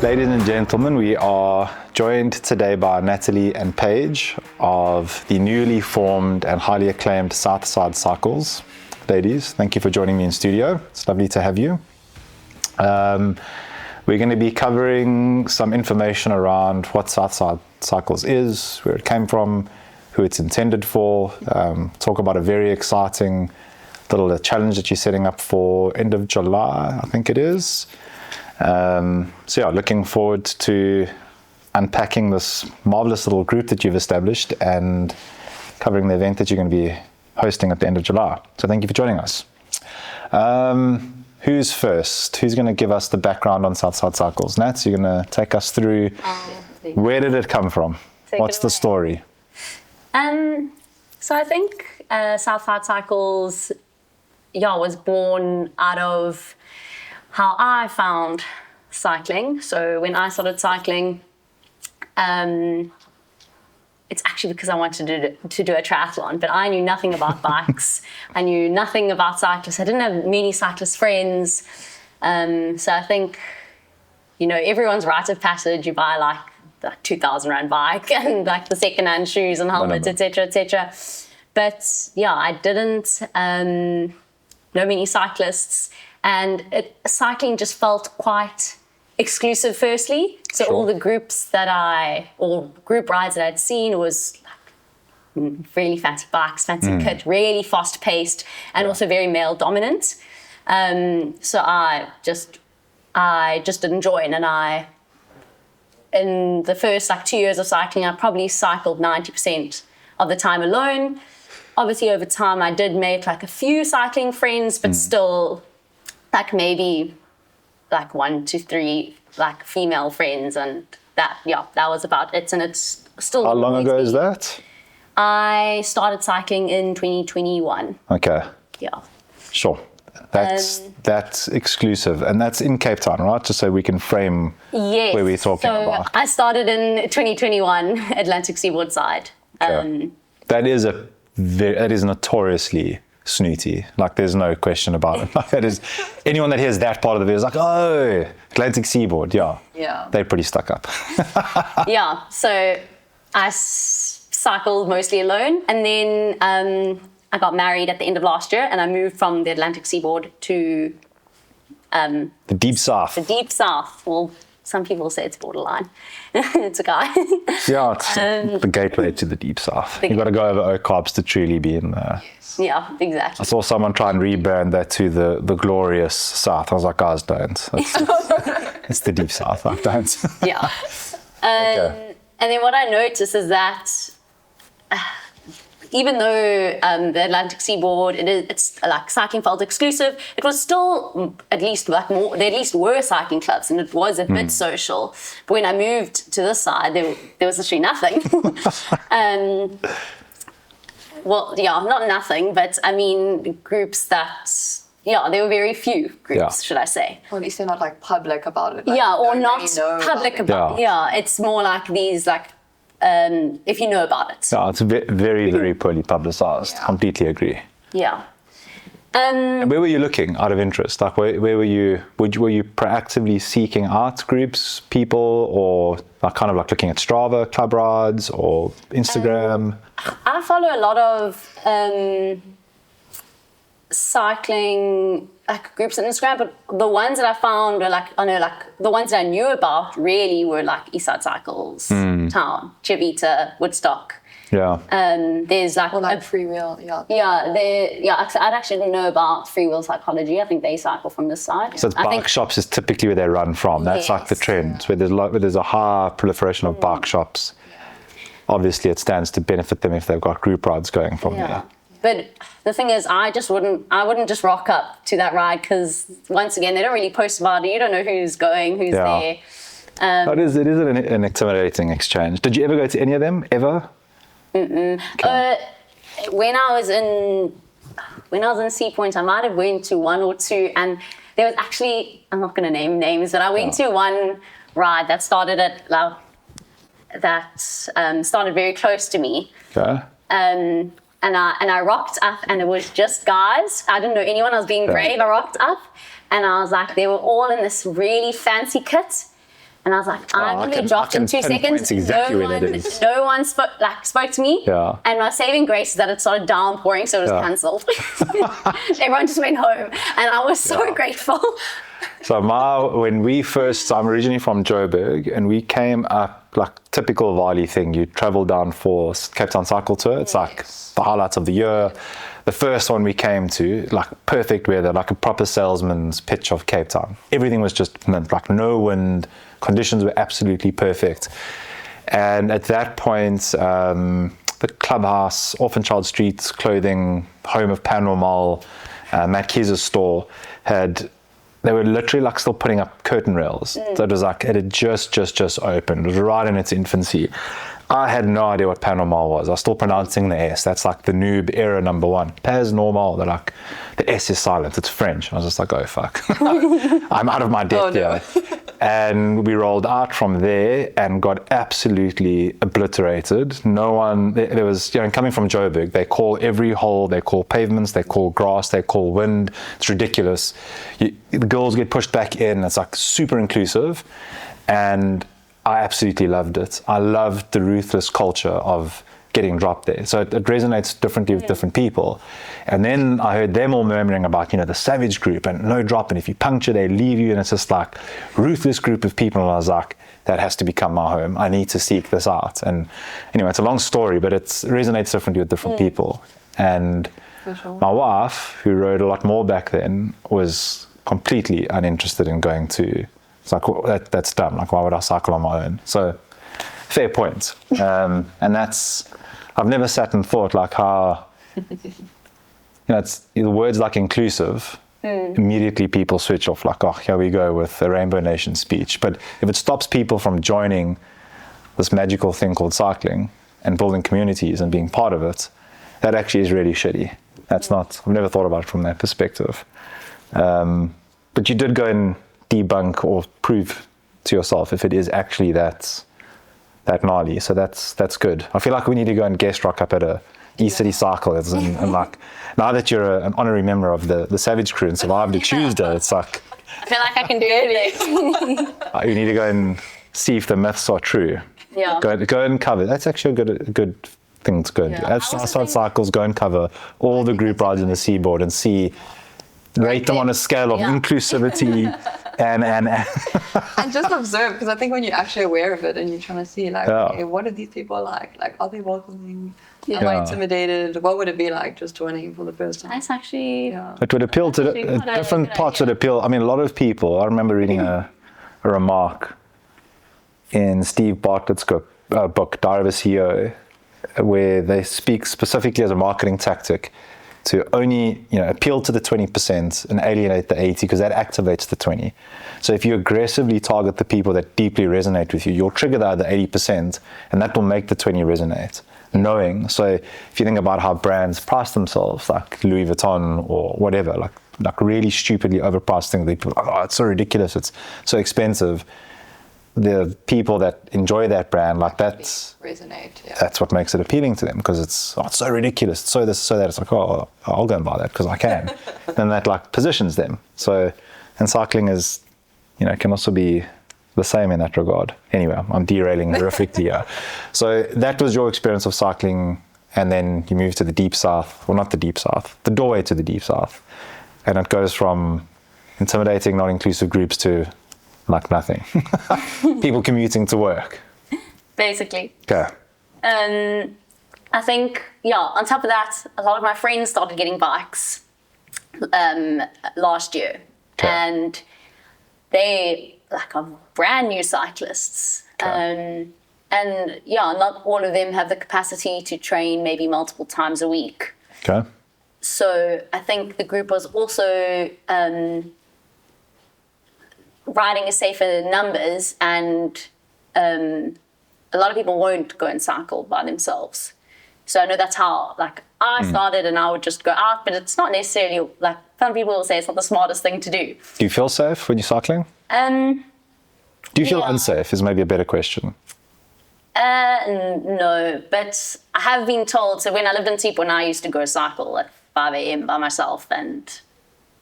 Ladies and gentlemen, we are joined today by Natalie and Paige of the newly formed and highly acclaimed Southside Cycles. Ladies, thank you for joining me in studio. It's lovely to have you. We're going to be covering some information around what Southside Cycles is, where it came from, who it's intended for, talk about a very exciting little challenge that you're setting up for end of July, I think it is. So yeah, looking forward to unpacking this marvelous little group that you've established and covering the event that you're going to be hosting at the end of July. So thank you for joining us. Who's first? Who's going to give us the background on Southside Cycles? Nat, you're going to take us through where did it come from? What's the story? So I think Southside Cycles, was born out of how I found cycling. So when I started cycling, it's actually because I wanted to do a triathlon, but I knew nothing about bikes. I knew nothing about cyclists. I didn't have many cyclist friends. So I think, everyone's rite of passage, you buy like the 2,000 rand bike and like the secondhand shoes and helmets, etc., etc. But I didn't know many cyclists, and cycling just felt quite exclusive firstly. So all the groups group rides that I'd seen was like really fancy bikes, fancy kit, really fast paced, and also very male dominant. So I just didn't join, and in the first 2 years of cycling, I probably cycled 90% of the time alone. Obviously over time I did make a few cycling friends, but still maybe 1 to 3 female friends, and that was about it. And it's still. How long ago is that? I started cycling in 2021. Okay. Yeah. Sure. That's exclusive, and that's in Cape Town, right? Just so we can frame where we're talking about. I started in 2021, Atlantic Seaboard side. Okay. That is notoriously snooty. There's no question about it. That is, anyone that hears that part of the video is like, oh, Atlantic Seaboard, they're pretty stuck up. So I cycled mostly alone, and then I got married at the end of last year, and I moved from the Atlantic Seaboard to the Deep South. The Deep South. Well, some people say it's borderline. It's a guy. It's the gateway to the Deep South. You've got to go over Oak Carbs to truly be in there. Yeah, exactly. I saw someone try and rebrand that to the glorious South. I was like, guys, don't. It's the Deep South. Don't. Yeah. And then what I noticed is that even though the Atlantic Seaboard, it's cycling felt exclusive, it was still at least more. There at least were cycling clubs, and it was a bit social. But when I moved to this side, there was literally nothing. Not nothing, but I mean groups that. There were very few groups, should I say. Or at least they're not public about it. Or not really public about it. Yeah, it's more like these if you know about it. Yeah, it's very, very poorly publicized. Yeah. Completely agree. Yeah. And where were you looking out of interest? Where were you? Were you proactively seeking out groups, people, or looking at Strava, club rides, or Instagram? I follow a lot of cycling groups on Instagram, but the ones that I found were the ones that I knew about really were Eastside Cycles, Town, Chivita, Woodstock. Yeah. There's Freewheel. I'd actually didn't know about Freewheel Psychology. I think they cycle from this side. So it's bike shops is typically where they run from. That's the trend. Where there's a high proliferation of bike shops. Obviously, it stands to benefit them if they've got group rides going from there. But the thing is, I wouldn't just rock up to that ride, because once again, they don't really post about it. You don't know who's going, who's there. It is an intimidating exchange. Did you ever go to any of them, ever? Mm-mm. Okay. When I was in Sea Point, I might have went to 1 or 2, and there was actually, I'm not going to name names, but I went to one ride that started started very close to me. Okay. And I rocked up, and it was just guys. I didn't know anyone. I was being brave. I rocked up, and I was like, they were all in this really fancy kit. And I was like, I'm going to be dropped I in can 2 seconds. exactly where that is. No one spoke to me. Yeah. And my saving grace is that it started downpouring, so it was cancelled. Everyone just went home. And I was so grateful. So when we first, I'm originally from Joberg, and we came up like typical Bali thing. You travel down for Cape Town cycle tour. It's like the highlights of the year. The first one we came to, like perfect weather, like a proper salesman's pitch of Cape Town. Everything was just mint, like no wind, conditions were absolutely perfect. And at that point, the clubhouse, Orphan Child Street Clothing, home of Panormal, Matt Keys' store, they were literally like still putting up curtain rails. So it was like, it had just opened. It was right in its infancy. I had no idea what Panormal was. I was still pronouncing the S. That's like the noob error number one. Pas normal, they're like, the S is silent, it's French. I was just like, oh fuck. I'm out of my depth here. And we rolled out from there and got absolutely obliterated. No one, there was, coming from Joburg, they call every hole, they call pavements, they call grass, they call wind. It's ridiculous. The girls get pushed back in. It's like super inclusive. And I absolutely loved it. I loved the ruthless culture of getting dropped there. So it resonates differently with different people. And then I heard them all murmuring about, the savage group and no drop. And if you puncture, they leave you. And it's just like ruthless group of people. And I was like, that has to become my home. I need to seek this out. And anyway, it's a long story, but it resonates differently with different people. And my wife, who rode a lot more back then, was completely uninterested in going to. It's like, well, that's dumb. Like, why would I cycle on my own? So, fair point. And I've never sat and thought like how, it's the words like inclusive, immediately people switch off like, oh, here we go with the Rainbow Nation speech. But if it stops people from joining this magical thing called cycling and building communities and being part of it, that actually is really shitty. I've never thought about it from that perspective. But you did go and debunk or prove to yourself if it is actually that gnarly. So that's good. I feel like we need to go and guest rock up at a E-City cycle and like, now that you're an honorary member of the Savage Crew and survived a Tuesday, it's like, I feel like I can do it. you need to go and see if the myths are true. Yeah. Go and cover. That's actually a good thing to go and do. At Southside Cycles, go and cover all the group rides in the Seaboard and rate them on a scale of inclusivity and just observe, because I think when you're actually aware of it and you're trying to see like, okay, what are these people like? Like, are they welcoming? Am I intimidated? What would it be like just joining for the first time? That's actually... It would appeal to different parts would appeal. I mean, a lot of people, I remember reading a remark in Steve Bartlett's book, Diary of a CEO, where they speak specifically as a marketing tactic to only appeal to the 20% and alienate the 80, because that activates the 20. So if you aggressively target the people that deeply resonate with you, you'll trigger the other 80%, and that will make the 20 resonate. Knowing, so if you think about how brands price themselves, like Louis Vuitton or whatever, like really stupidly overpriced things, people are like, oh, it's so ridiculous, it's so expensive. The people that enjoy that brand, like that's what makes it appealing to them, because it's so ridiculous, it's so this, so that. It's like, oh, I'll go and buy that because I can. Then that like positions them. So, and cycling is, can also be the same in that regard. Anyway, I'm derailing horrifically here. So that was your experience of cycling, and then you moved to the Deep South, well, not the Deep South, the doorway to the Deep South, and it goes from intimidating, not inclusive groups to like nothing. People commuting to work. Basically. Okay. I think, on top of that, a lot of my friends started getting bikes last year. Okay. And they are brand new cyclists. Okay. And not all of them have the capacity to train maybe multiple times a week. Okay. So I think the group was also riding a safer numbers, and a lot of people won't go and cycle by themselves. So I know that's how I started, and I would just go out, but it's not necessarily some people will say it's not the smartest thing to do. Do you feel safe when you're cycling? Do you feel unsafe is maybe a better question. No, but I have been told, so when I lived in Tipon, I used to go cycle at 5 a.m. by myself, and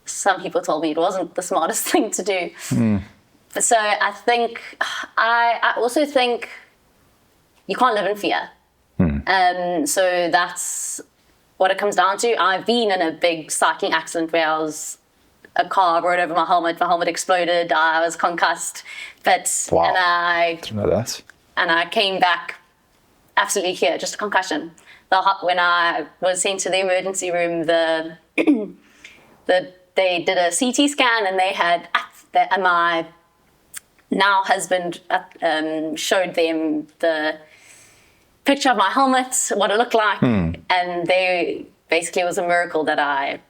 some people told me it wasn't the smartest thing to do. So I think, I also think you can't live in fear. So that's what it comes down to. I've been in a big cycling accident where a car rode over my helmet exploded, I was concussed, Wow. and I Didn't know that. And I came back absolutely here, just a concussion. When I was sent to the emergency room, they did a CT scan, and they had my now husband showed them the picture of my helmet, what it looked like, and basically it was a miracle that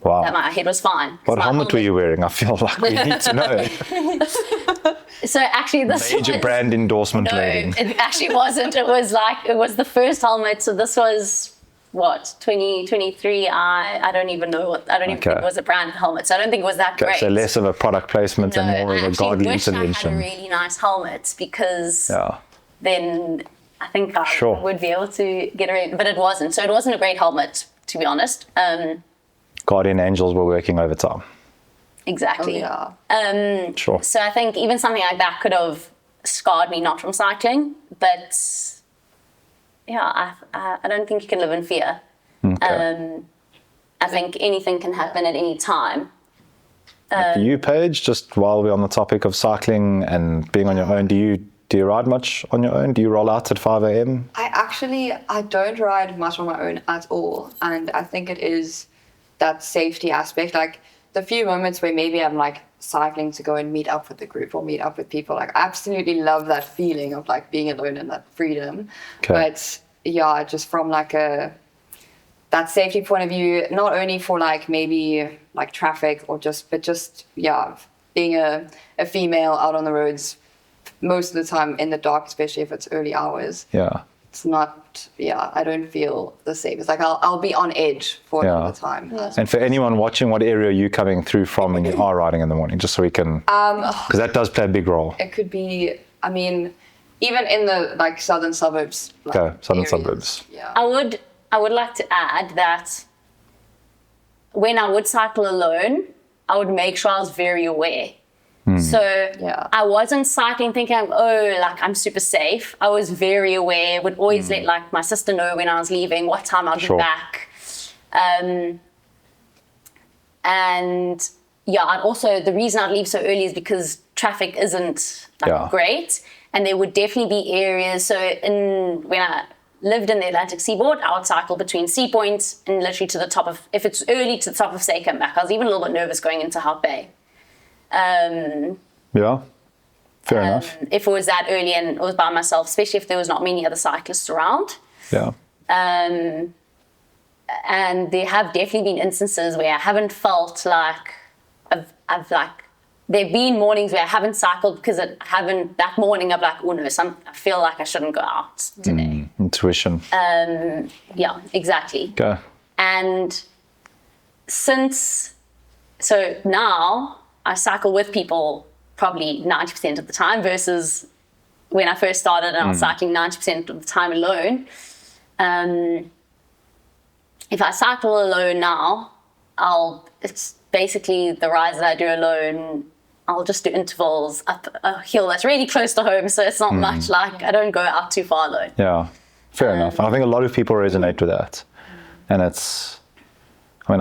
my head was fine. What helmet were you wearing? I feel like we need to know. So actually this Major brand endorsement rating. It actually wasn't. It was the first helmet. So this was 2023. I don't even know I don't even think it was a brand helmet. So I don't think it was that great. So less of a product placement and more of a godly intervention. I had a really nice helmet because then I think I would be able to get around, but it wasn't. So it wasn't a great helmet, to be honest. Guardian angels were working overtime. Exactly. Oh, yeah. Sure. So I think even something like that could have scarred me not from cycling, but I don't think you can live in fear. Okay. I think anything can happen at any time. For you, Paige, just while we're on the topic of cycling and being on your own, do you ride much on your own? Do you roll out at 5 a.m.? I don't ride much on my own at all, and I think it is that safety aspect. Like the few moments where maybe I'm like cycling to go and meet up with the group or meet up with people, like I absolutely love that feeling of like being alone and that freedom. Okay. But yeah, just from like that safety point of view, not only for like maybe like traffic or being a female out on the roads most of the time in the dark, especially if it's early hours. Yeah. It's not, I don't feel the same. It's like I'll be on edge for all the time. Yeah. And for anyone watching, what area are you coming through from when you are riding in the morning? Just so we can, because that does play a big role. It could be, I mean, even in the like southern suburbs. Like, southern areas, suburbs. Yeah. I would like to add that when I would cycle alone, I would make sure I was very aware. So I wasn't cycling thinking, I'm super safe. I was very aware, would always let like my sister know when I was leaving, what time I'd be back. And I'd also, the reason I'd leave so early is because traffic isn't great. And there would definitely be areas. So when I lived in the Atlantic seaboard, I would cycle between Sea Point and literally to the top of, if it's early, to the top of Seacombe back. I was even a little bit nervous going into Hout Bay. Fair enough. If it was that early and it was by myself, especially if there was not many other cyclists around. Yeah. And there have definitely been instances where I haven't felt like I've like, there have been mornings where I haven't cycled because that morning I'm like, I feel like I shouldn't go out today. Intuition. Yeah, exactly. Okay. And so now I cycle with people probably 90% of the time versus when I first started and I was cycling 90% of the time alone. If I cycle alone now, it's basically the rides that I do alone. I'll just do intervals up a hill that's really close to home, so it's not much like I don't go out too far alone. Yeah, fair enough. I think a lot of people resonate with that. And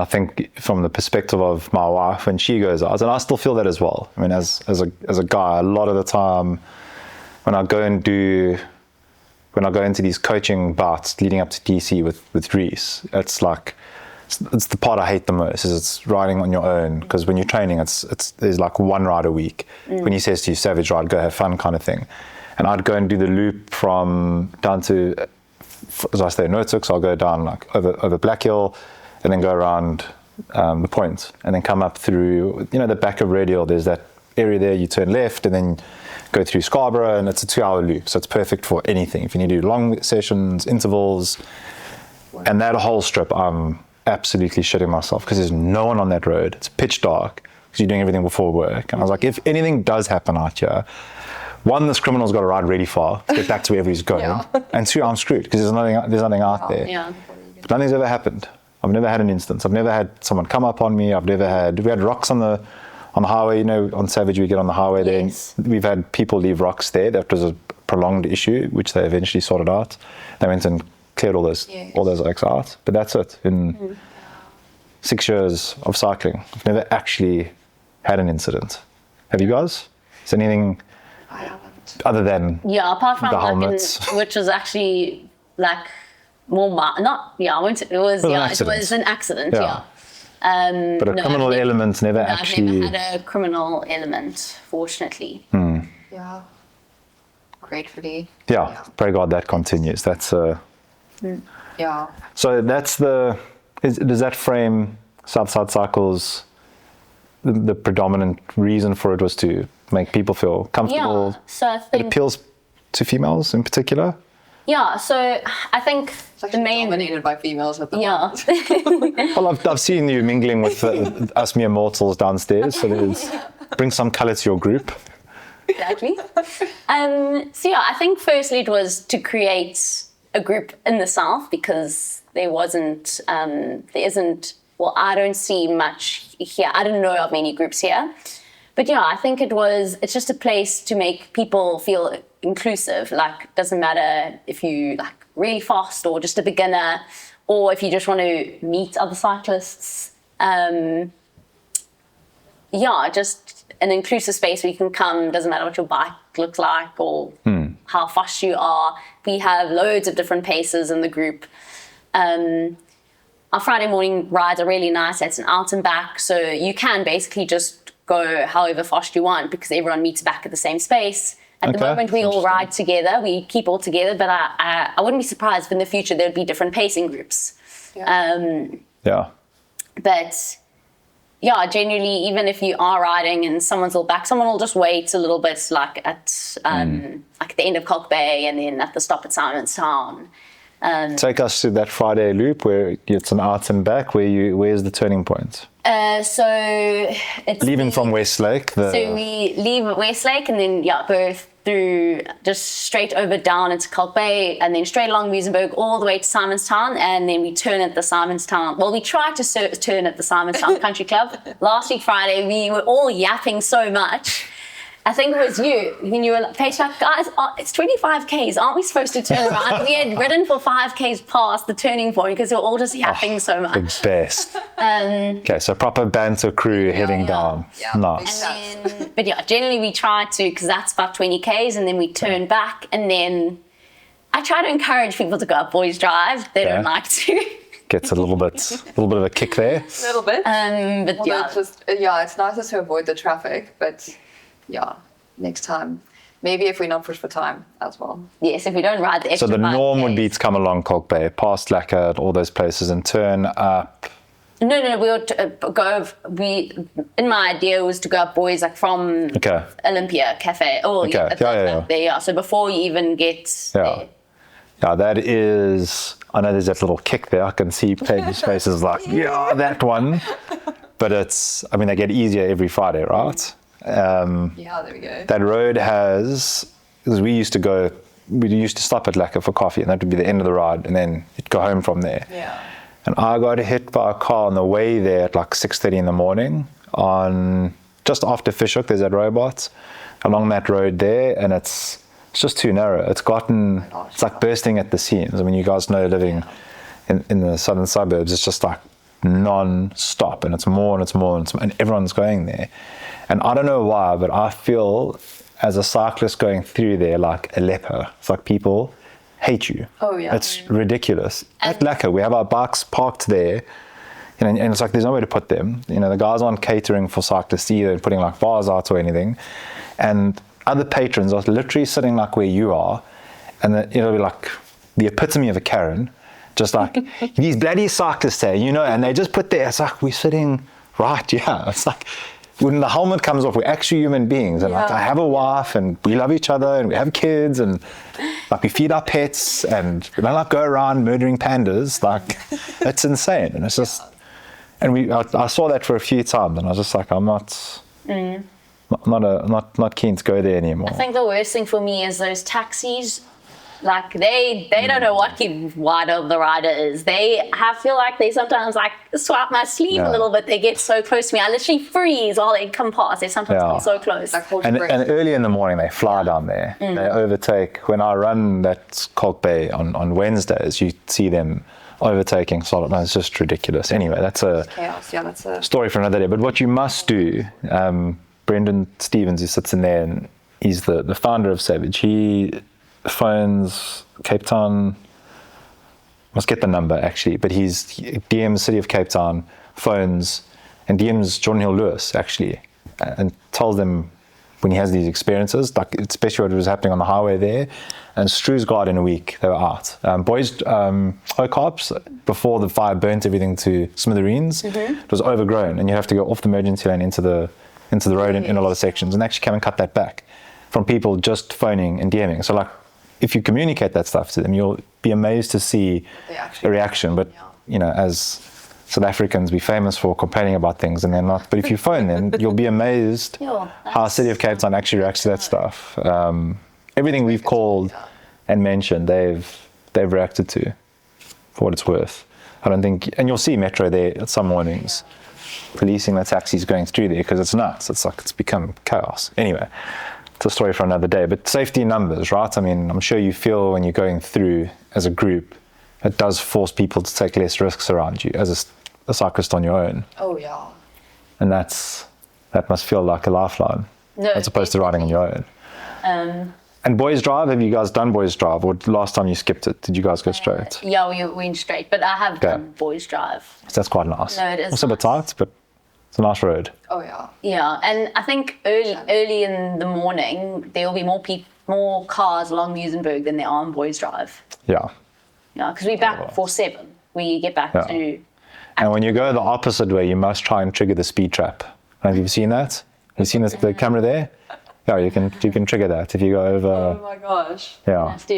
I think from the perspective of my wife, when she goes out, and I still feel that as well. I mean, as a guy, a lot of the time when I go into these coaching bouts leading up to DC with Reese, it's like, it's the part I hate the most, is it's riding on your own, because when you're training, there's like one ride a week. When he says to you, savage ride, go have fun kind of thing. And I'd go and do the loop from down to, as I stay in Noordhoek, so I'll go down like over Black Hill, and then go around the point, and then come up through, the back of Red Hill. There's that area there, you turn left, and then go through Scarborough, and it's a 2-hour loop, so it's perfect for anything. If you need to do long sessions, intervals, and that whole strip, I'm absolutely shitting myself, because there's no one on that road. It's pitch dark, because you're doing everything before work. And I was like, if anything does happen out here, one, this criminal's got to ride really far to get back to wherever he's going, and two, I'm screwed, because there's nothing out there. Yeah. But nothing's ever happened. I've never had an instance. I've never had someone come up on me. We had rocks on on the highway, on Savage we get on the highway Yes. there. We've had people leave rocks there. That was a prolonged issue, which they eventually sorted out. They went and cleared all those oaks out. But that's it. In 6 years of cycling, I've never actually had an incident. Have you guys? Is anything I haven't. other than apart from the like helmets? which was actually like more I won't say, it was an accident. Yeah. But a criminal element never actually. I've never had a criminal element, fortunately. Yeah. Gratefully. Yeah, pray God that continues. That's Yeah. so that's does that frame Southside Cycles? The predominant reason for it was to make people feel comfortable. Yeah, so I It think appeals to females in particular. yeah, so I think It's the actually main dominated by females at the yeah. moment. Well, I've seen you mingling with us mere mortals downstairs, so bring some colour to your group. Exactly. So yeah, I think firstly it was to create a group in the South because there isn't, well, I don't see much here. I don't know of many groups here. But yeah, I think it's just a place to make people feel inclusive. Like, doesn't matter if you like really fast or just a beginner, or if you just want to meet other cyclists. Just an inclusive space where you can come, doesn't matter what your bike looks like or how fast you are. We have loads of different paces in the group. Our Friday morning rides are really nice. It's an out and back, so you can basically just go however fast you want because everyone meets back at the same space. At the moment, we all ride together. We keep all together, but I wouldn't be surprised if in the future there'd be different pacing groups. But yeah, genuinely, even if you are riding and someone's all back, someone will just wait a little bit, like at the end of Kalk Bay and then at the stop at Simonstown. Take us to that Friday loop where it's an out and back. Where's the turning point? So it's Leaving from Westlake. So we leave at Westlake and then go through just straight over down into Kalk Bay and then straight along Muizenberg all the way to Simonstown, and then we turn at the Simonstown. Well, we tried to turn at the Simonstown Country Club. Last week Friday we were all yapping so much. I think it was you when you were like, Paige, like, guys, it's 25 Ks. Aren't we supposed to turn around? We had ridden for 5 Ks past the turning point because we were all just yapping so much. The best. Okay, so proper banter crew heading down. Yeah. Nice. And then, but yeah, generally we try to, because that's about 20 Ks, and then we turn back, and then I try to encourage people to go up Boys Drive. They don't like to. Gets a little bit of a kick there. A little bit. But Although yeah. it's just, it's nicer to avoid the traffic, but yeah, next time. Maybe if we're not pushed for time as well. Yes, if we don't ride the extra So the 5 norm Ks. would be to come along Kalk Bay, past Lacquer, all those places, and turn up. No, we would go. In my idea was to go up Boys like from Olympia Cafe. Oh, Yeah. There you are. So before you even get there. Yeah, that is. I know there's that little kick there. I can see Paige's face is like, yeah, that one. But it's. I mean, they get easier every Friday, right? There we go. That road has. Because we used to stop at Lacquer for coffee, and that would be the end of the ride, and then you'd go home from there. Yeah. And I got hit by a car on the way there at like 6:30 in the morning on just after Fishhook. There's that robot along that road there, and it's just too narrow. It's gotten, it's like bursting at the seams. I mean, you guys know living in the southern suburbs, it's just like non-stop, and it's more and it's more and everyone's going there. And I don't know why, but I feel as a cyclist going through there like a leper. It's like people hate you. Oh, yeah. It's ridiculous. At Lacquer, we have our bikes parked there, and it's like there's nowhere to put them. The guys aren't catering for cyclists either, putting like bars out or anything. And other patrons are literally sitting like where you are, and it'll be like the epitome of a Karen, just like these bloody cyclists here, and they just put there. It's like we're sitting right, It's like when the helmet comes off, we're actually human beings, and like I have a wife, and we love each other, and we have kids, and like we feed our pets, and we don't like go around murdering pandas. Like it's insane, and it's just. And I saw that for a few times, and I was just like, I'm not keen to go there anymore. I think the worst thing for me is those taxis Like they don't know what keep wide of the rider is. I feel like they sometimes like swipe my sleeve a little bit. They get so close to me. I literally freeze while they come past. They sometimes come so close. Like and early in the morning they fly down there. They overtake. When I run that Kalk Bay on Wednesdays, you see them overtaking solid. No, it's just ridiculous. Anyway, that's a chaos. Yeah, that's a story for another day. But what you must do, Brendan Stevens, who sits in there, and he's the founder of Savage. He phones Cape Town, must get the number actually, but he DMs City of Cape Town, phones and DMs Jordan Hill Lewis actually, and tells them when he has these experiences, like especially what was happening on the highway there. And Struesgaard in a week they were out. Boys Ocarps, before the fire burnt everything to smithereens, it was overgrown and you have to go off the emergency lane into the road in a lot of sections, and they actually came and cut that back from people just phoning and DMing. So like, if you communicate that stuff to them, you'll be amazed to see a reaction. But you know, as South Africans, we're famous for complaining about things and they're not. But if you phone them, you'll be amazed how City of Cape Town actually reacts to that stuff. Everything we've called and mentioned, they've reacted to, for what it's worth. I don't think, and you'll see Metro there at some mornings, policing the taxis going through there because it's nuts. It's like it's become chaos. Anyway. It's a story for another day, but safety in numbers, right? I mean, I'm sure you feel when you're going through as a group, it does force people to take less risks around you as a cyclist on your own. Oh yeah. And that must feel like a lifeline, as opposed to riding on your own. And boys drive, have you guys done boys drive, or last time you skipped it, did you guys go straight? Yeah, we went straight, but I have done boys drive. So that's quite nice. No, it is also a bit tight, but it's a nice road. Oh yeah. Yeah, and I think early in the morning there will be more cars along Muizenberg than there are on Boys Drive. Yeah. Yeah, because we're back before 7. We get back to. And when you go the opposite way, you must try and trigger the speed trap. Have you seen that? Have you seen the camera there? Yeah, you can trigger that if you go over. Oh my gosh. Yeah. Have to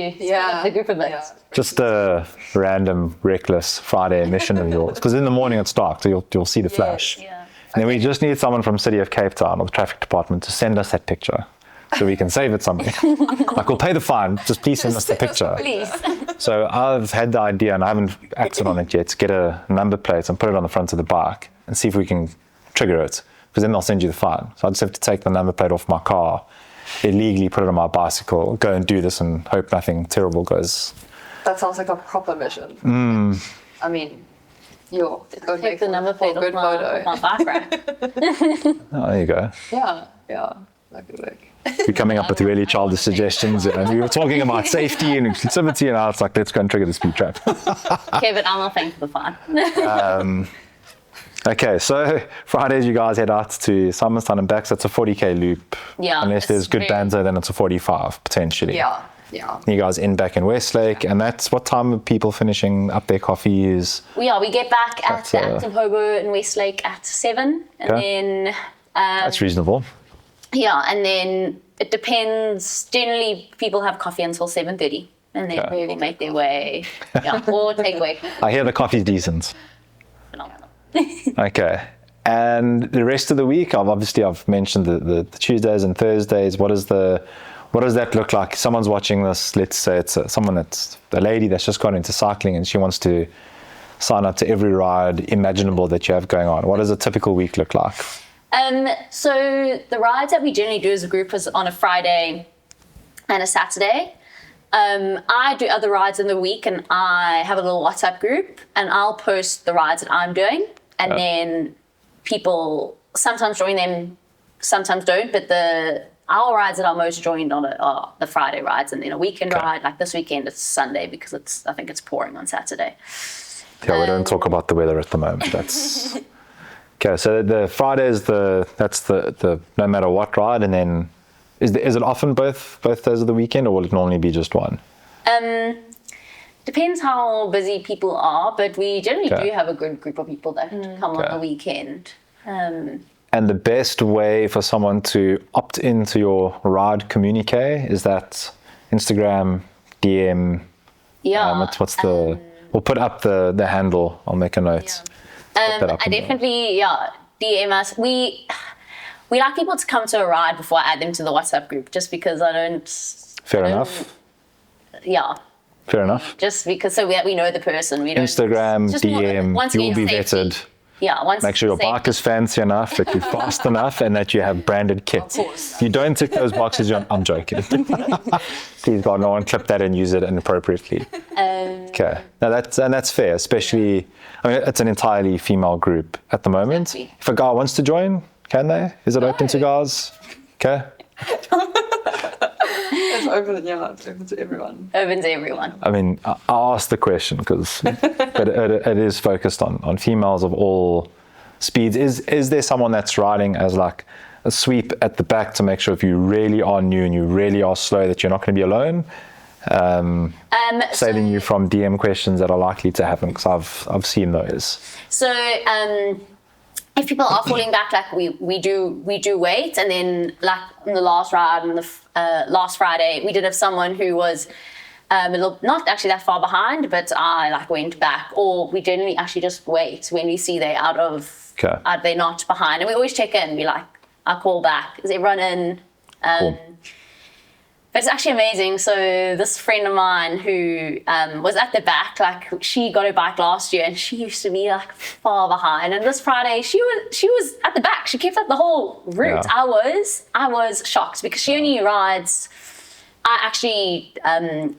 the group of us. Just a random, reckless Friday mission of yours. Because in the morning it's dark, so you'll see the flash. Yeah. And then we just need someone from City of Cape Town or the traffic department to send us that picture so we can save it somewhere. Like, we'll pay the fine, just please send us the picture. Please. So I've had the idea, and I haven't acted on it yet, to get a number plate and put it on the front of the bike and see if we can trigger it, because then they'll send you the fine. So I just have to take the number plate off my car, illegally put it on my bicycle, go and do this and hope nothing terrible goes. That sounds like a proper mission. I mean, take the number plate off my bike rack. Oh, there you go. Yeah, that could work. You're coming up with really childish suggestions, and we were talking about safety and inclusivity, and now it's like, let's go and trigger the speed trap. Okay, but I'm not paying for the fine. Okay, so Fridays you guys head out to Simonstown and back, so it's a 40k loop. Yeah. Unless there's good banter, then it's a 45, potentially. Yeah. You guys end back in Westlake, and that's what time are people finishing up their coffees? We get back at the Active Hobo in Westlake at 7, and then... that's reasonable. Yeah, and then it depends. Generally, people have coffee until 7:30, and then people make their way, or take away. I hear the coffee's decent. Phenomenal. Okay. And the rest of the week, I've mentioned the Tuesdays and Thursdays. What does that look like? Someone's watching this, let's say it's a lady that's just got into cycling and she wants to sign up to every ride imaginable that you have going on. What does a typical week look like? So the rides that we generally do as a group is on a Friday and a Saturday. I do other rides in the week, and I have a little WhatsApp group, and I'll post the rides that I'm doing, and then people sometimes join them, sometimes don't, but our rides that are most joined on are the Friday rides, and then a weekend ride. Like this weekend, it's Sunday because I think it's pouring on Saturday. Yeah, we don't talk about the weather at the moment. That's okay. So the Friday is that's the no matter what ride, and then is it often both days of the weekend, or will it normally be just one? Depends how busy people are, but we generally do have a good group of people that come on the weekend. And the best way for someone to opt into your ride communique, is that Instagram, DM? Yeah. We'll put up the handle. I'll make a note. I definitely, DM us. We like people to come to a ride before I add them to the WhatsApp group, just because I don't. Fair enough. yeah. Fair enough. Just because so we know the person. We don't Instagram, just more- DM, once you'll again, be safety. vetted. Yeah, once Make sure your safety. bike is fancy enough, that you're fast enough, and that you have branded kit. Of course. If you don't tick those boxes, I'm joking. Please God, no one clip that and use it inappropriately. Okay, now that's fair, especially, I mean, it's an entirely female group at the moment. Exactly. If a guy wants to join, can they? Is it open to guys? Okay. It's open, yeah, it's open to everyone. Open to everyone. I mean, I asked the question because it is focused on females of all speeds. Is there someone that's riding as like a sweep at the back to make sure if you really are new and you really are slow that you're not going to be alone? Saving you from DM questions that are likely to happen, because I've seen those. So if people are falling back, like we do wait, and then like on the last ride on the last Friday, we did have someone who was a little, not actually that far behind, but I like went back, or we generally actually just wait when we see they're out of, they're not behind, and we always check in. We like, I call back, is everyone in? Cool. But it's actually amazing. So this friend of mine who was at the back, like she got her bike last year and she used to be like far behind. And this Friday she was at the back. She kept up the whole route. Yeah. I was shocked because she only rides. I actually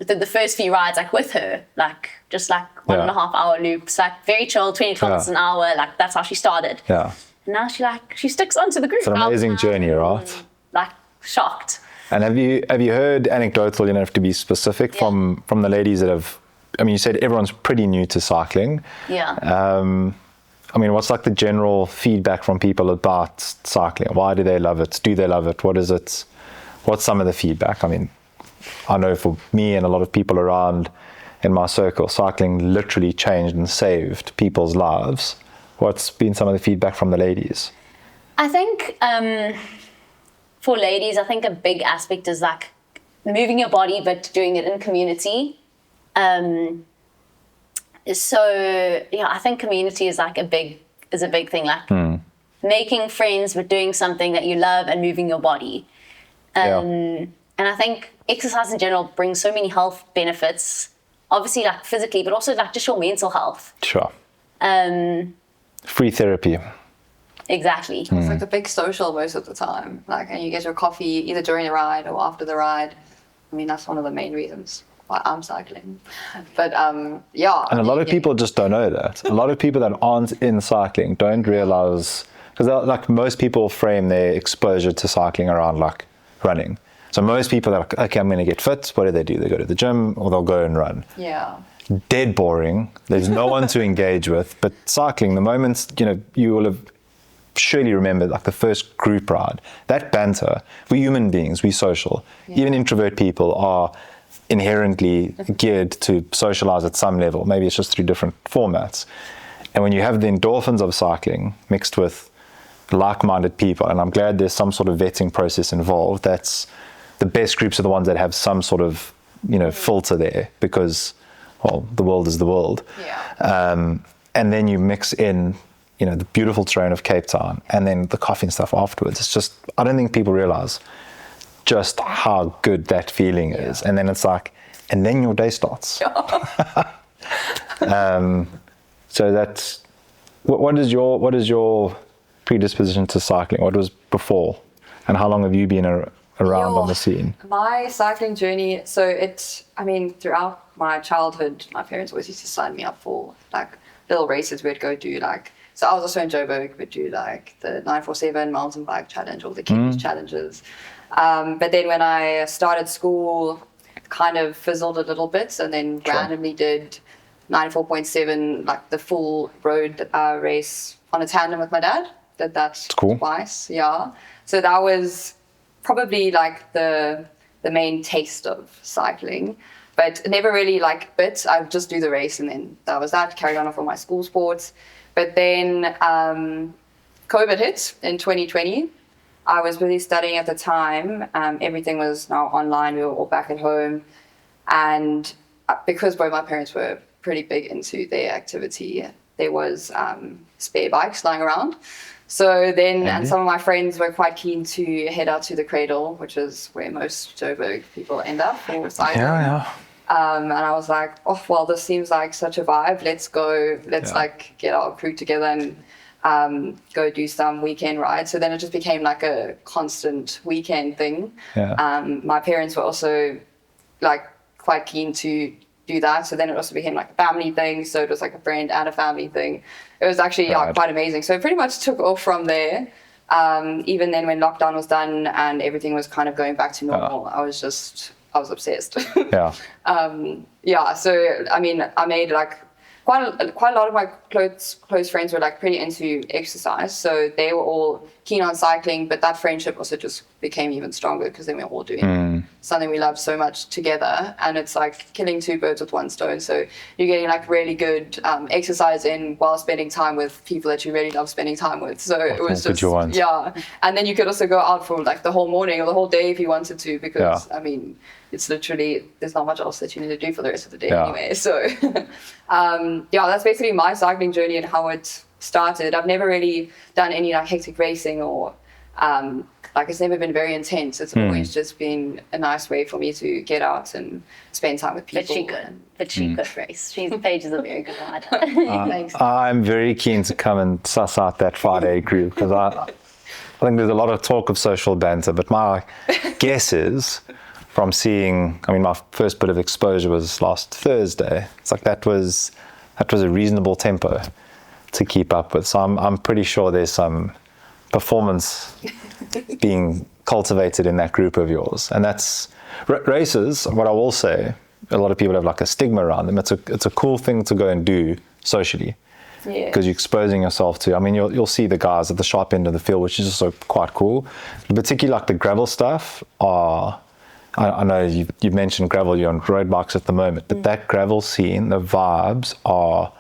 did the first few rides like with her, like just like 1.5 hour loops, like very chill, 20 kilometers an hour. Like that's how she started. Yeah. And now she sticks onto the group. It's an amazing journey, right? Like shocked. And have you heard anecdotal, you don't have to be specific, from the ladies that have, I mean, you said everyone's pretty new to cycling. Yeah. I mean, what's like the general feedback from people about cycling? Why do they love it? Do they love it? What is it? What's some of the feedback? I mean, I know for me and a lot of people around in my circle, cycling literally changed and saved people's lives. What's been some of the feedback from the ladies? I think for ladies, I think a big aspect is like moving your body, but doing it in community. So yeah, I think community is like a big thing. Like making friends, but doing something that you love and moving your body. And I think exercise in general brings so many health benefits. Obviously, like physically, but also like just your mental health. Sure. Free therapy. Exactly. It's like the big social most of the time. Like, and you get your coffee either during the ride or after the ride. I mean, that's one of the main reasons why I'm cycling. But yeah. And a lot of people just don't know that. A lot of people that aren't in cycling don't realize, because like most people frame their exposure to cycling around like running. So most people are like, okay, I'm going to get fit. What do? They go to the gym or they'll go and run. Yeah. Dead boring. There's no one to engage with. But cycling, the moment, you will have surely remembered like the first group ride, that banter. We're human beings, we're social. Even introvert people are inherently geared to socialize at some level. Maybe it's just through different formats. And when you have the endorphins of cycling mixed with like-minded people, and I'm glad there's some sort of vetting process involved, that's the best groups are the ones that have some sort of, filter there, because, well, the world is the world. Yeah. And then you mix in, the beautiful terrain of Cape Town, and then the coffee and stuff afterwards. It's just, I don't think people realize just how good that feeling is. And then it's like, and then your day starts. So that's, what is your predisposition to cycling? What was before? And how long have you been around on the scene? My cycling journey, throughout my childhood, my parents always used to sign me up for like little races we'd go do, like, so I was also in Joberg, we'd do like the 947 mountain bike challenge or the Kings challenges. But then when I started school, it kind of fizzled a little bit, and then randomly did 94.7, like the full road race on a tandem with my dad. Did that twice, yeah. So that was probably like the main taste of cycling, but never really like bit. I would just do the race, and then that was that. Carried on for my school sports. But then COVID hit in 2020. I was really studying at the time. Everything was now online. We were all back at home. And because both my parents were pretty big into their activity, there was spare bikes lying around. So then, and some of my friends were quite keen to head out to the Cradle, which is where most Joburg people end up for cycling. And I was like, oh, well, this seems like such a vibe. Let's go. Let's like get our crew together and go do some weekend rides. So then it just became like a constant weekend thing. My parents were also like quite keen to do that. So then it also became like a family thing. So it was like a friend and a family thing. It was actually quite amazing. So it pretty much took off from there. Even then when lockdown was done and everything was kind of going back to normal, I was obsessed. So I mean, I made like quite a lot of my close friends were like pretty into exercise, so they were all keen on cycling, but that friendship also just became even stronger because then we were all doing something we love so much together, and it's like killing two birds with one stone. So you're getting like really good exercise in while spending time with people that you really love spending time with. So it was just and then you could also go out for like the whole morning or the whole day if you wanted to, because I mean, it's literally, there's not much else that you need to do for the rest of the day anyway. So that's basically my cycling journey and how it started. I've never really done any like hectic racing or like it's never been very intense. It's always just been a nice way for me to get out and spend time with people. But she could race. Paige is a very good rider. I'm very keen to come and suss out that Friday crew, because I think there's a lot of talk of social banter, but my guess is, from seeing, I mean, my first bit of exposure was last Thursday. It's like that was a reasonable tempo to keep up with. So I'm pretty sure there's some performance being cultivated in that group of yours. And that's races. What I will say, a lot of people have like a stigma around them. It's a cool thing to go and do socially, because you're exposing yourself to. I mean, you'll see the guys at the sharp end of the field, which is also quite cool. Particularly like the gravel stuff are. I know you've mentioned gravel, you're on road bikes at the moment, but that gravel scene, the vibes are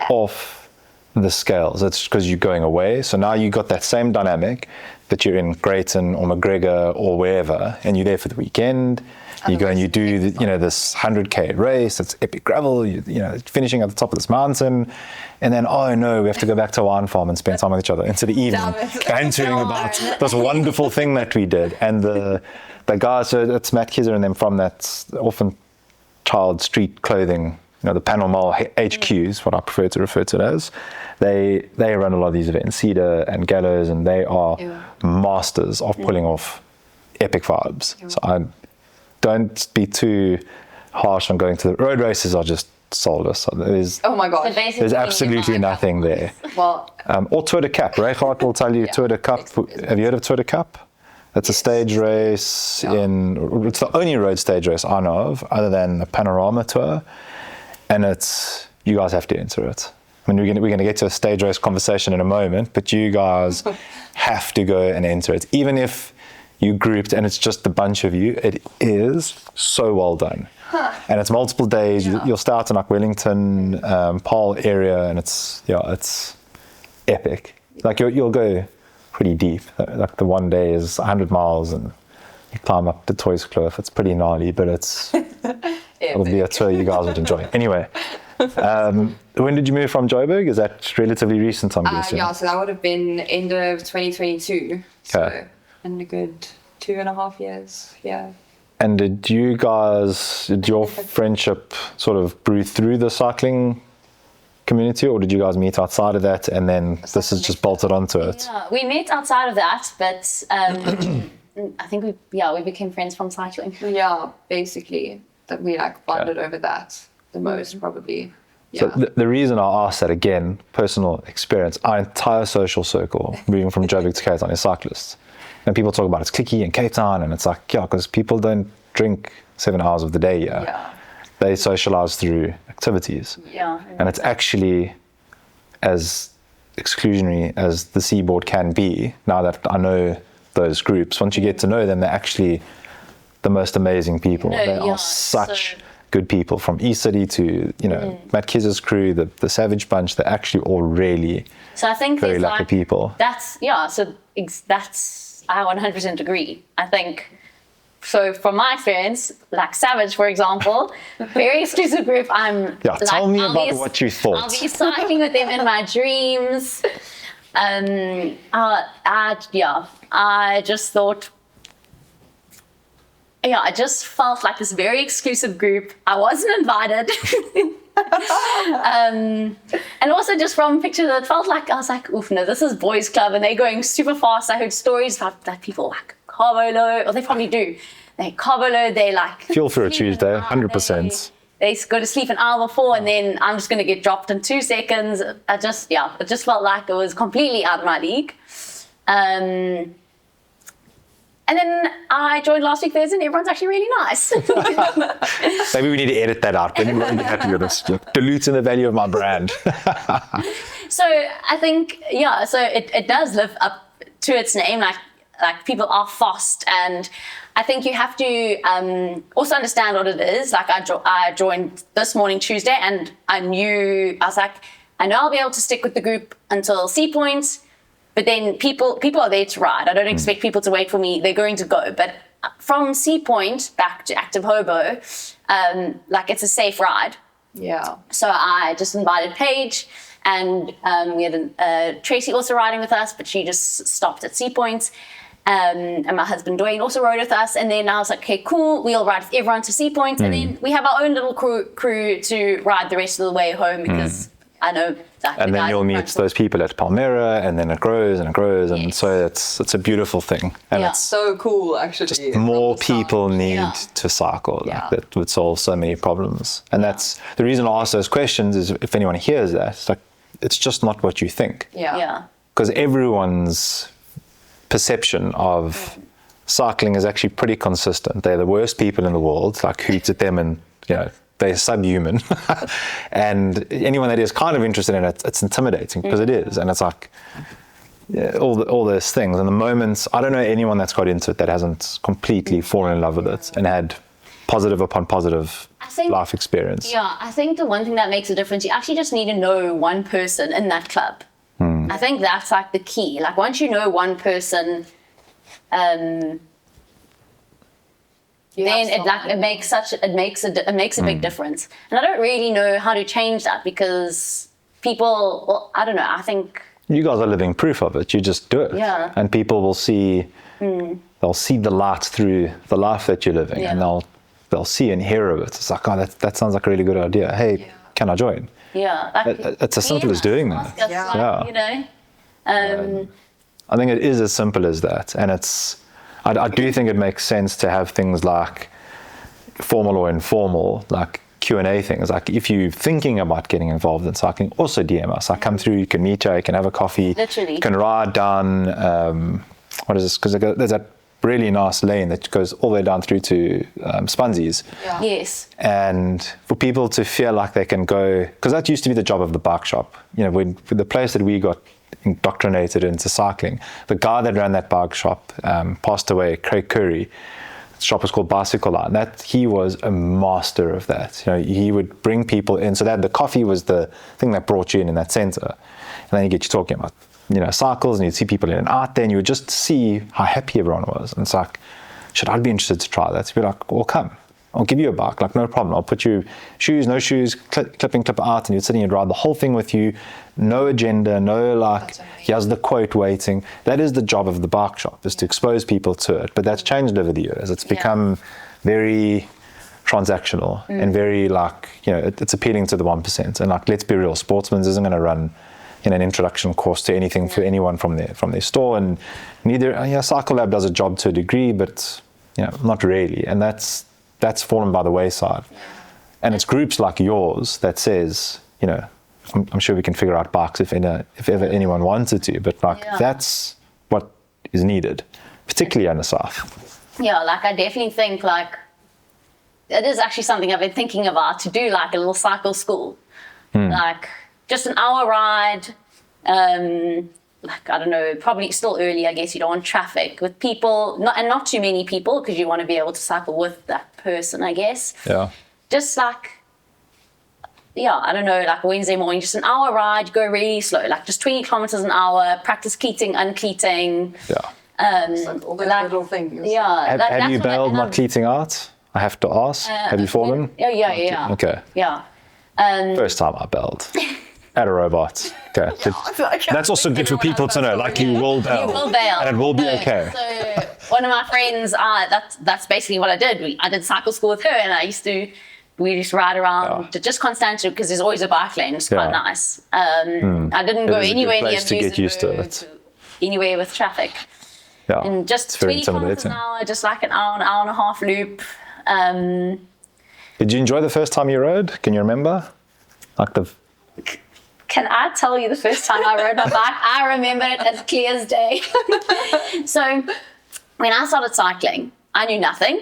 off the scales. It's because you're going away. So now you got that same dynamic, but you're in Greyton or McGregor or wherever, and you're there for the weekend. You go and you do this 100k race. It's epic gravel. Finishing at the top of this mountain, and then we have to go back to a wine farm and spend time with each other into the evening, bantering about this wonderful thing that we did. And the guys, so it's Matt Kizzer and them from that Orphan Child Street Clothing, the Panel Mall HQs, what I prefer to refer to it as. They run a lot of these events, Cedar and Gallows, and they are masters of pulling off epic vibes. So I don't be too harsh on going to the road races. Are just soulless. Oh my god, there's absolutely nothing there. Well, or Tour de Cap. Reichardt will tell you Tour de Cap. Have you heard of Tour de Cap? It's a stage race it's the only road stage race I know of, other than the Panorama Tour, and you guys have to enter it. I mean, we're going to get to a stage race conversation in a moment, but you guys have to go and enter it, even if you grouped and it's just a bunch of you. It is so well done, and it's multiple days. You'll start in like Wellington, Paarl area, and it's epic. Like you'll go pretty deep. Like the one day is 100 miles and you climb up the Toys Cliff. It's pretty gnarly, but it'll be a tour you guys would enjoy. Anyway, when did you move from Joberg? Is that relatively recent, I'm guessing? So that would have been end of 2022. So in a good 2.5 years, And did your friendship sort of brew through the cycling community, or did you guys meet outside of that and then this is just bolted onto it? Yeah, we met outside of that, but I think we became friends from cycling. Yeah, basically that we like bonded over that the most probably. So the reason I asked that, again, personal experience, our entire social circle moving from Joburg to Cape Town is cyclists, and people talk about it's cliquey in Cape Town, and it's like because people don't drink 7 hours of the day they socialize through activities. And it's actually as exclusionary as the seaboard can be. Now that I know those groups, once you get to know them, they're actually the most amazing people. They are such good people, from East City to Matt Kizzer's crew, the Savage Bunch. They're actually all really very lucky people. That's I 100% agree. I think. So from my experience, like Savage, for example, very exclusive group. Tell me about what you thought. I'll be cycling with them in my dreams. I just thought yeah, I just felt like this very exclusive group. I wasn't invited. And also just from pictures, it felt like, I was like, oof, no, this is boys club and they're going super fast. I heard stories about that people like carbolo, or they probably do. They carbolo, they like... Fuel for a Tuesday, 100%. They go to sleep an hour before and then I'm just going to get dropped in 2 seconds. It just felt like it was completely out of my league. And then I joined last week Thursday and everyone's actually really nice. Maybe we need to edit that out. Then we'll be happy with this. Diluting the value of my brand. So I think, yeah, so it does live up to its name. Like people are fast, and I think you have to also understand what it is. Like I joined this morning Tuesday, and I was like, I know I'll be able to stick with the group until C points. But then people are there to ride. I don't expect people to wait for me. They're going to go. But from C Point back to Active Hobo, like it's a safe ride. Yeah. So I just invited Paige, and we had Tracy also riding with us, but she just stopped at C Point. And my husband Dwayne also rode with us. And then I was like, okay, cool. We'll ride with everyone to C Point. And then we have our own little crew to ride the rest of the way home because I know that. And then you'll meet those people at Palmyra, and then it grows and it grows, and so it's a beautiful thing. And it's so cool, actually. just more people need to cycle. Yeah. That would solve so many problems. And that's the reason I ask those questions, is if anyone hears that, it's like, it's just not what you think. Yeah. Because everyone's perception of cycling is actually pretty consistent. They're the worst people in the world, like hoots at them, and they're subhuman. And anyone that is kind of interested in it, it's intimidating, because it is. And it's like all those things. And the moments, I don't know anyone that's got into it that hasn't completely fallen in love with it and had positive upon positive life experience. Yeah, I think the one thing that makes a difference, you actually just need to know one person in that club. I think that's like the key. Like once you know one person, then it makes a big difference. And I don't really know how to change that, because people, well, I don't know, I think you guys are living proof of it. You just do it. Yeah. And people will see, they'll see the light through the life that you're living, and they'll see and hear of it. It's like, oh, that sounds like a really good idea. Hey, can I join? Yeah. Like, it's as simple as doing that. I think it is as simple as that. And I do think it makes sense to have things like formal or informal, like Q&A things. Like if you're thinking about getting involved in cycling, also DM us. I come through, you can meet you, you can have a coffee. Literally. You can ride down, what is this? Because there's that really nice lane that goes all the way down through to Spunsies. Yeah. Yes. And for people to feel like they can go, because that used to be the job of the bike shop. When the place that we got indoctrinated into cycling, the guy that ran that bike shop passed away, Craig Curry. The shop was called Bicycle Line. He was a master of that. He would bring people in. So that the coffee was the thing that brought you in that center. And then you get you talking about cycles, and you'd see people in and out there, and you would just see how happy everyone was. And it's like, should I be interested to try that? To be like, well, come. I'll give you a bike, like no problem. I'll put you shoes, no shoes, clip out, and you'd sit and you'd ride the whole thing with you. No agenda, no like, here's the quote waiting. That is the job of the bike shop, is to expose people to it. But that's changed over the years. It's become very transactional and very like, it's appealing to the 1%. And like, let's be real, Sportsman's isn't going to run an introduction course to anything for anyone from their store. And neither, Cycle Lab does a job to a degree, but not really. And that's fallen by the wayside. And it's groups like yours that says, I'm sure we can figure out bikes if ever anyone wanted to, but that's what is needed, particularly in the South. Yeah, like I definitely think like it is actually something I've been thinking about, to do like a little cycle school, like just an hour ride. Like, I don't know, probably still early, I guess. You don't want traffic with people, not too many people, because you want to be able to cycle with that person, I guess. Yeah. Just like, I don't know, like Wednesday morning, just an hour ride, go really slow, like just 20 kilometers an hour, practice cleating, uncleating. Yeah. All those little things. Yeah. Have you bailed not cleating out? I have to ask. Have you fallen? Yeah. Okay. Yeah. First time I bailed. At a robot. Okay. That's also good for people to know. Like you will bail. You will bail. And it will be okay. So one of my friends, that's basically what I did. I did cycle school with her, and we used to ride around to just Constantia because there's always a bike lane. It's quite nice. I didn't go anywhere near to get used to it. Anywhere with traffic. Yeah. And just 20 kilometers an hour, just like an hour and a half loop. Did you enjoy the first time you rode? Can you remember? Can I tell you the first time I rode my bike? I remember it as clear as day. So when I started cycling, I knew nothing,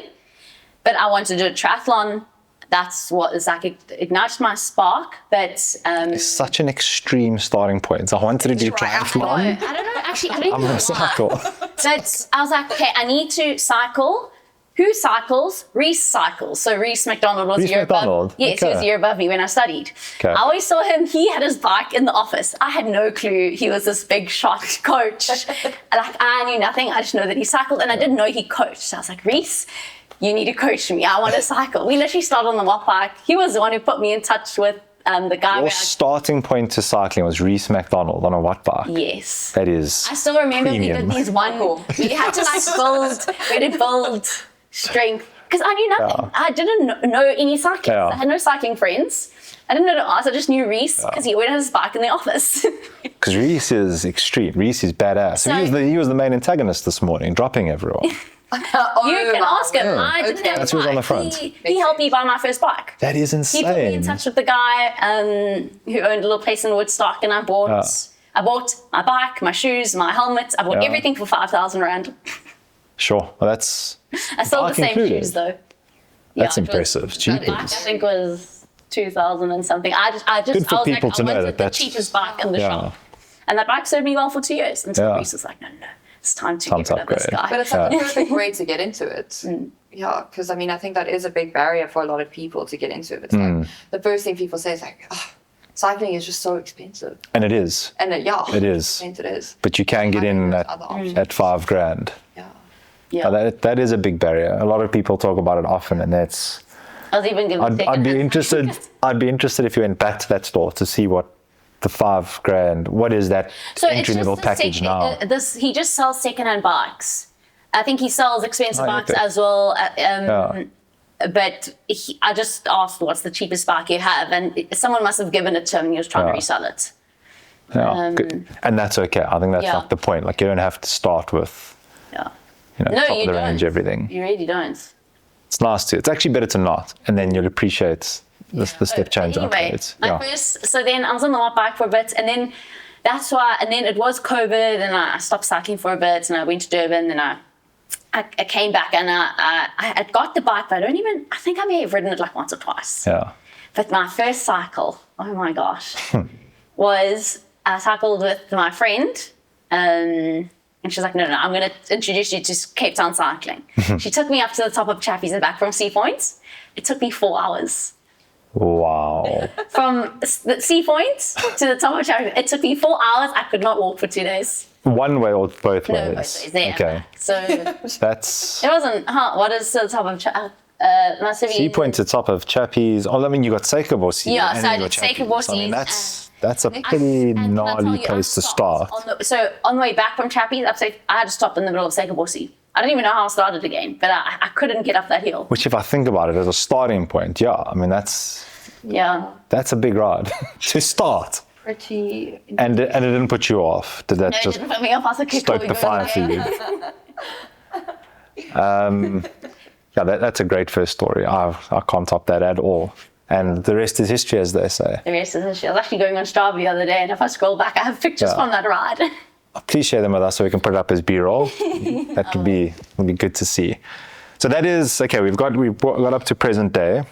but I wanted to do a triathlon. That's what is like, it ignited my spark. But it's such an extreme starting point. I wanted to do triathlon. I don't know. Actually, I don't I'm know going to cycle. But I was like, okay, I need to cycle. Who cycles? Reese cycles. So Reese McDonald was a year above. Yes, he was a year above me when I studied. Okay. I always saw him. He had his bike in the office. I had no clue he was this big shot coach. Like I knew nothing. I just know that he cycled, and I didn't know he coached. So I was like, Reese, you need to coach me. I want to cycle. We literally started on the watt bike. He was the one who put me in touch with the guy. Your starting point to cycling was Reese McDonald on a watt bike. Yes. That is. I still remember premium. we did these we had to build strength because I knew nothing. Yeah. I didn't know any cyclists. Yeah. I had no cycling friends. I didn't know to ask. I just knew Reese because he always had his bike in the office. Because Reese is extreme. Reese is badass. So, he was the main antagonist this morning, dropping everyone. You can ask him. Yeah. I didn't have That's a who's on the bike. front. He helped me buy my first bike. That is He insane. put me in touch with the guy who owned a little place in Woodstock, and I bought my bike, my shoes, my helmet. I bought everything for 5,000 rand. Sure. Well, that's. I still have the same included. shoes though. That's Yeah, it was- impressive. that bike, I Jeepers. think was 2,000 and something. Good for I was people like, to I know wanted that the that's- cheapest bike in the Yeah. shop. And that bike served me well for 2 years until Yeah. Reese was like, no, it's time to Time get to rid of this upgrade. guy. But it's like the perfect way to get into it. Yeah, because I mean, I think that is a big barrier for a lot of people to get into it. It's like the first thing people say is like, oh, cycling is just so expensive. And it is. And It is. It is. But you can get in There's at other options. $5,000. Yeah. Yeah. That is a big barrier. A lot of people talk about it often, and that's. I was even I'd be interested. I'd be interested if you went back to that store to see what the $5,000. What is that entry level package now? He just sells secondhand bikes. I think he sells expensive bikes okay. as well. Yeah. But I just asked, what's the cheapest bike you have? And someone must have given it to him and he was trying to resell it. Yeah, good. And that's okay. I think that's like the point. Like you don't have to start with, Yeah. top of the range everything. You really don't. It's nice to. It's actually better to not, and then you'll appreciate the step change Anyway, upgrades. so then I was on the watt bike for a bit, and then that's why. And then it was COVID, and I stopped cycling for a bit, and I went to Durban, and I came back, and I had got the bike, but I think I may have ridden it like once or twice. Yeah. But my first cycle, oh my gosh, was I cycled with my friend, and she's like, no, I'm going to introduce you to Cape Town cycling. She took me up to the top of Chappies and back from Sea Point. It took me 4 hours. Wow. From the Sea Point to the top of Chappies, it took me 4 hours. I could not walk for 2 days. One way or both No, ways? both ways. Yeah. Okay. So That's. it wasn't, what is the top of Chappies? Must have Sea been. Point to top of Chappies. Oh, I mean, you got Seikaborsi. Yeah, and so I you got did Chappies. Seikaborsi, I mean, that's a pretty And can I tell gnarly you, I place to stopped start. So on the way back from Chappies, I had to stop in the middle of Seikaborsi. I don't even know how I started again, but I couldn't get up that hill. Which, if I think about it as a starting point, I mean, that's a big ride to start. Pretty. And it didn't put you off. Did that No, it just didn't put me off. I was like, okay, stoke cool, the we fire go for there. you? Yeah, that's a great first story. I can't top that at all. And the rest is history, as they say. The rest is history. I was actually going on Strava the other day, and if I scroll back, I have pictures from that ride. Please share them with us so we can put it up as B-roll. That would be good to see. So that is okay. We've got up to present day.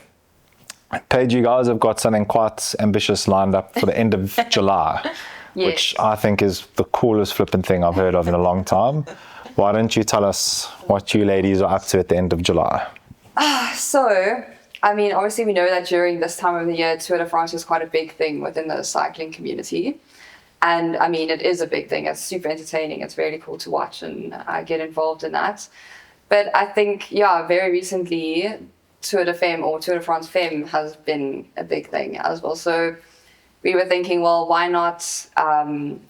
Paige, you guys have got something quite ambitious lined up for the end of July, which I think is the coolest flipping thing I've heard of in a long time. Why don't you tell us what you ladies are up to at the end of July? So, I mean, obviously we know that during this time of the year, Tour de France is quite a big thing within the cycling community. And I mean, it is a big thing. It's super entertaining. It's really cool to watch and get involved in that. But I think, very recently, Tour de Femmes or Tour de France Femmes has been a big thing as well. So we were thinking, well, why not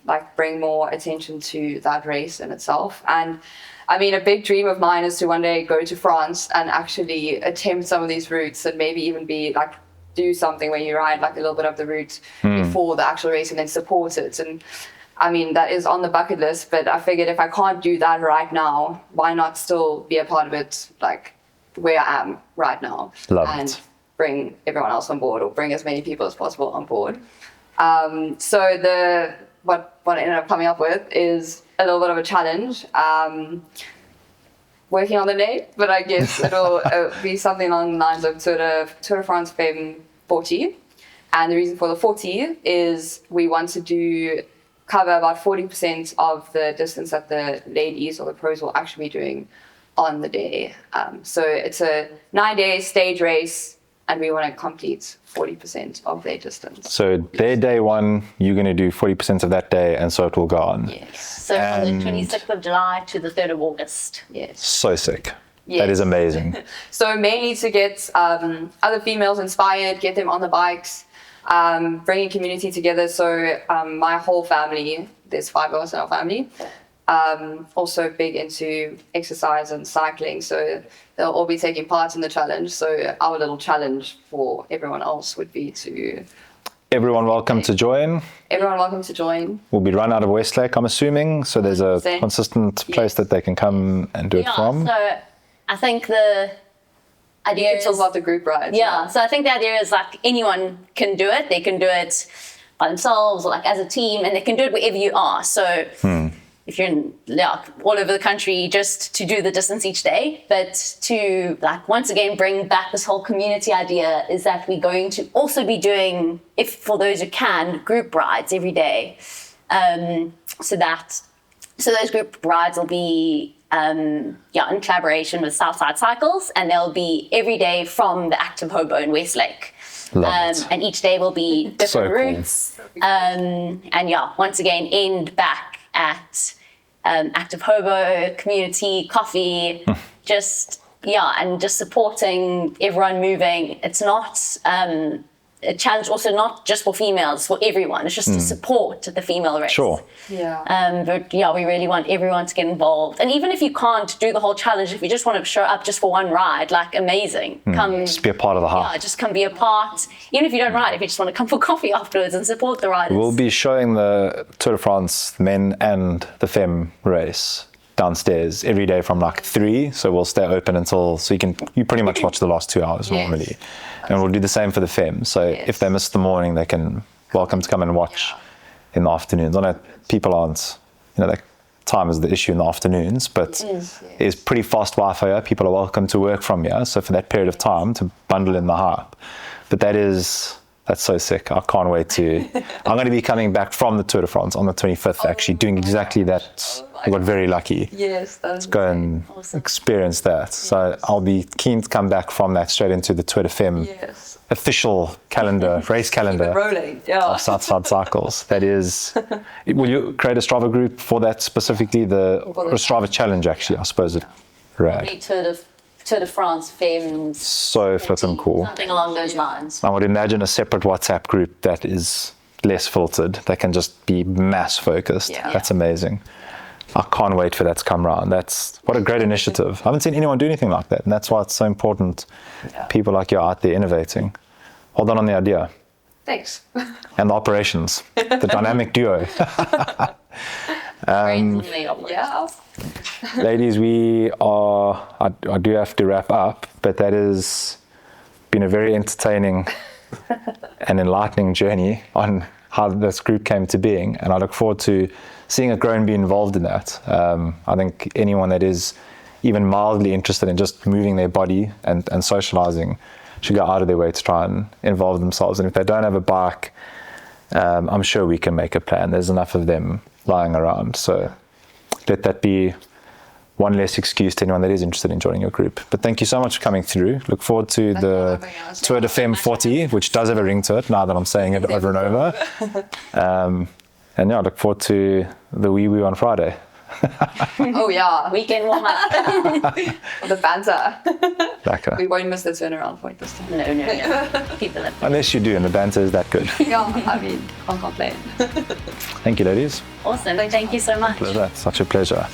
like bring more attention to that race in itself? And I mean, a big dream of mine is to one day go to France and actually attempt some of these routes, and maybe even be like, do something where you ride like a little bit of the route before the actual race and then support it. And I mean, that is on the bucket list, but I figured if I can't do that right now, why not still be a part of it, like where I am right now, and bring everyone else on board, or bring as many people as possible on board. So what I ended up coming up with is a little bit of a challenge. Working on the name, but I guess it'll be something along the lines of Tour de France Femmes 40. And the reason for the 40 is we want to cover about 40% of the distance that the ladies or the pros will actually be doing on the day. So it's a 9-day stage race, and we want to complete 40% of their distance. So their day one, you're going to do 40% of that day, and so it will go on. Yes. So from the 26th of July to the 3rd of August. Yes. So sick. Yes. That is amazing. So mainly to get other females inspired, get them on the bikes, bringing community together. So my whole family, there's 5 of us in our family, also big into exercise and cycling, so they'll all be taking part in the challenge. So our little challenge for everyone else would be to... Everyone welcome to join. Everyone welcome to join. Will be run out of Westlake, I'm assuming, so there's a consistent place that they can come and do it from. So I think the idea is... It's about the group rides. Yeah, so I think the idea is like anyone can do it. They can do it by themselves or like as a team, and they can do it wherever you are. So if you're in all over the country, just to do the distance each day, but to like once again bring back this whole community idea is that we're going to also be doing, if for those who can, group rides every day. So those group rides will be in collaboration with Southside Cycles, and they'll be every day from the Active Hobo in Westlake. And each day will be different routes. And once again, end back at Active Hobo, community, coffee, and just supporting everyone moving. It's not a challenge, also not just for females, for everyone. It's just to support the female race. Sure. Yeah. But we really want everyone to get involved. And even if you can't do the whole challenge, if you just want to show up just for one ride, like amazing. Come just be a part of the hype. Yeah, just come be a part. Even if you don't ride, if you just want to come for coffee afterwards and support the riders. We'll be showing the Tour de France men and the Femme race downstairs every day from like 3, so we'll stay open until, so you pretty much watch the last 2 hours normally. And we'll do the same for the Femmes. So if they miss the morning, they can welcome to come and watch in the afternoons. I know people aren't, that time is the issue in the afternoons, but there's pretty fast Wi-Fi here. People are welcome to work from here. So for that period of time to bundle in the hype. But that's so sick. I can't wait to, I'm going to be coming back from the Tour de France on the 25th, actually doing exactly that. I got very lucky. Yes, that's go and experience that. So I'll be keen to come back from that straight into the Tour de Femme official calendar, race calendar of Southside Cycles. That is, will you create a Strava group for that specifically? The Strava challenge, actually, I suppose it. Right. Tour de France Femmes. So flippin' cool. Something along those lines. I would imagine a separate WhatsApp group that is less filtered, that can just be mass focused. That's amazing. I can't wait for that to come around. What a great initiative. I haven't seen anyone do anything like that, and that's why it's so important. People like you are out there innovating. Hold on the idea. Thanks. And the operations, the dynamic duo. Ladies, I do have to wrap up, but that has been a very entertaining and enlightening journey on how this group came to being, and I look forward to seeing it grow and be involved in that. I think anyone that is even mildly interested in just moving their body and socializing should go out of their way to try and involve themselves. And if they don't have a bike, I'm sure we can make a plan. There's enough of them lying around. So let that be one less excuse to anyone that is interested in joining your group. But thank you so much for coming through. Look forward to the Tour de Femme 40, which does have a ring to it now that I'm saying it over and over. And I look forward to the wee on Friday. Oh yeah, Weekend warm up. the banter. Lekker. We won't miss the turnaround point this time. No. People are Unless you do, and the banter is that good. Yeah, I mean, can't complain. Thank you, ladies. awesome. Thank you so much. Pleasure. Such a pleasure.